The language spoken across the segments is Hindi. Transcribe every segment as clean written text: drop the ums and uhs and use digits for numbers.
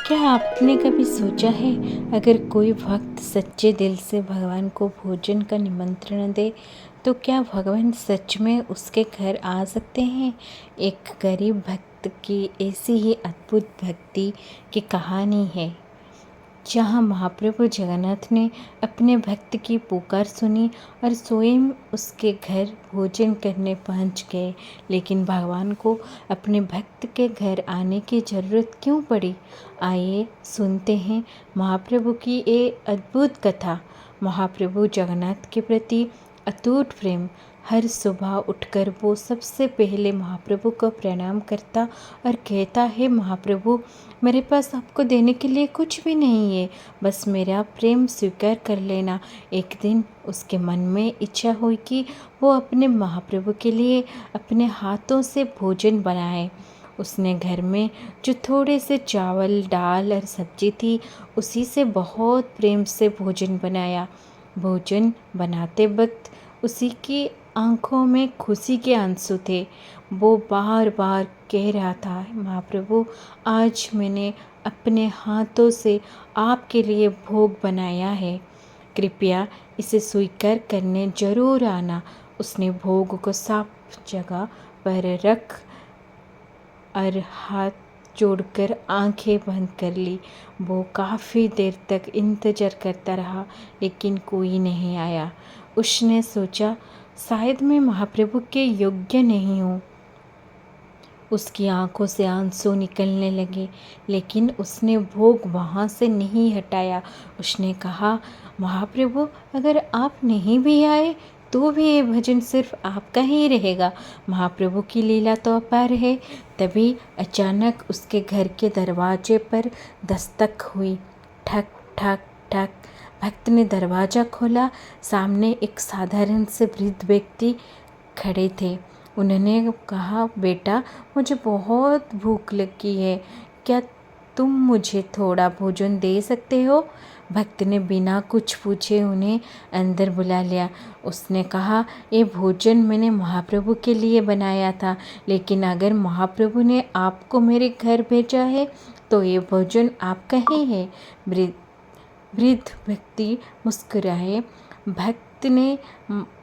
क्या आपने कभी सोचा है, अगर कोई भक्त सच्चे दिल से भगवान को भोजन का निमंत्रण दे तो क्या भगवान सच में उसके घर आ सकते हैं। एक गरीब भक्त की ऐसी ही अद्भुत भक्ति की कहानी है, जहाँ महाप्रभु जगन्नाथ ने अपने भक्त की पुकार सुनी और स्वयं उसके घर भोजन करने पहुँच गए। लेकिन भगवान को अपने भक्त के घर आने की ज़रूरत क्यों पड़ी? आइए सुनते हैं महाप्रभु की ये अद्भुत कथा। महाप्रभु जगन्नाथ के प्रति अटूट प्रेम। हर सुबह उठकर वो सबसे पहले महाप्रभु को प्रणाम करता और कहता है, महाप्रभु, मेरे पास आपको देने के लिए कुछ भी नहीं है, बस मेरा प्रेम स्वीकार कर लेना। एक दिन उसके मन में इच्छा हुई कि वो अपने महाप्रभु के लिए अपने हाथों से भोजन बनाए। उसने घर में जो थोड़े से चावल, दाल और सब्जी थी, उसी से बहुत प्रेम से भोजन बनाया। भोजन बनाते वक्त उसी की आंखों में खुशी के आंसू थे। वो बार बार कह रहा था, महाप्रभु, आज मैंने अपने हाथों से आपके लिए भोग बनाया है, कृपया इसे स्वीकार करने जरूर आना। उसने भोग को साफ जगह पर रख और हाथ जोड़कर आंखें बंद कर ली। वो काफ़ी देर तक इंतज़ार करता रहा, लेकिन कोई नहीं आया। उसने सोचा, शायद मैं महाप्रभु के योग्य नहीं हूँ। उसकी आंखों से आंसू निकलने लगे, लेकिन उसने भोग वहाँ से नहीं हटाया। उसने कहा, महाप्रभु, अगर आप नहीं भी आए तो भी ये भजन सिर्फ आपका ही रहेगा। महाप्रभु की लीला तो अपार है। तभी अचानक उसके घर के दरवाजे पर दस्तक हुई। ठक ठक ठक। भक्त ने दरवाज़ा खोला। सामने एक साधारण से वृद्ध व्यक्ति खड़े थे। उन्होंने कहा, बेटा, मुझे बहुत भूख लगी है, क्या तुम मुझे थोड़ा भोजन दे सकते हो? भक्त ने बिना कुछ पूछे उन्हें अंदर बुला लिया। उसने कहा, ये भोजन मैंने महाप्रभु के लिए बनाया था, लेकिन अगर महाप्रभु ने आपको मेरे घर भेजा है तो ये भोजन आपका ही है। वृद्ध व्यक्ति मुस्कुराए। भक्त ने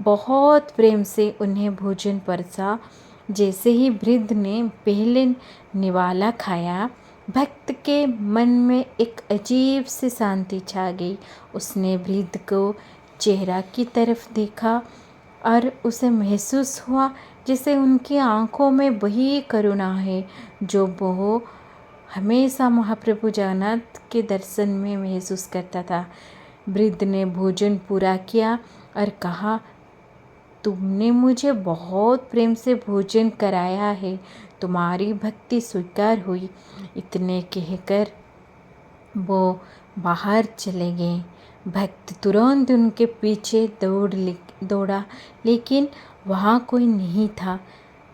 बहुत प्रेम से उन्हें भोजन परसा। जैसे ही वृद्ध ने पहले निवाला खाया, भक्त के मन में एक अजीब सी शांति छा गई। उसने वृद्ध को चेहरा की तरफ देखा और उसे महसूस हुआ जैसे उनकी आंखों में वही करुणा है जो वो हमेशा महाप्रभु जगन्नाथ के दर्शन में महसूस करता था। वृद्ध ने भोजन पूरा किया और कहा, तुमने मुझे बहुत प्रेम से भोजन कराया है, तुम्हारी भक्ति स्वीकार हुई। इतने कहकर वो बाहर चले गए। भक्त तुरंत उनके पीछे दौड़ा, लेकिन वहाँ कोई नहीं था।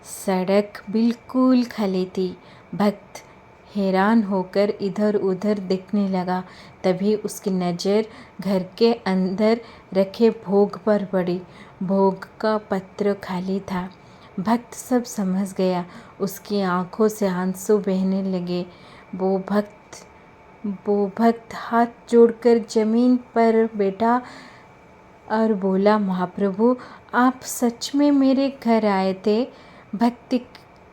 सड़क बिल्कुल खाली थी। भक्त हैरान होकर इधर उधर देखने लगा। तभी उसकी नज़र घर के अंदर रखे भोग पर पड़ी। भोग का पत्र खाली था। भक्त सब समझ गया। उसकी आंखों से आंसू बहने लगे। वो भक्त हाथ जोड़कर जमीन पर बैठा और बोला, महाप्रभु, आप सच में मेरे घर आए थे। भक्ति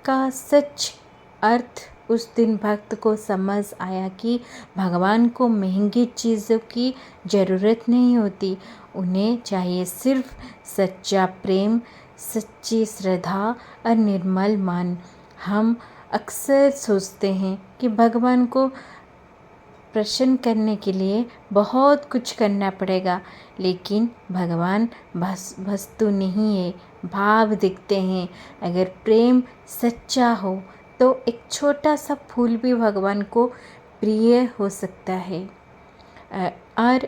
का सच अर्थ उस दिन भक्त को समझ आया कि भगवान को महंगी चीज़ों की ज़रूरत नहीं होती। उन्हें चाहिए सिर्फ सच्चा प्रेम, सच्ची श्रद्धा और निर्मल मन। हम अक्सर सोचते हैं कि भगवान को प्रसन्न करने के लिए बहुत कुछ करना पड़ेगा, लेकिन भगवान वस्तु नहीं है, भाव दिखते हैं। अगर प्रेम सच्चा हो तो एक छोटा सा फूल भी भगवान को प्रिय हो सकता है। और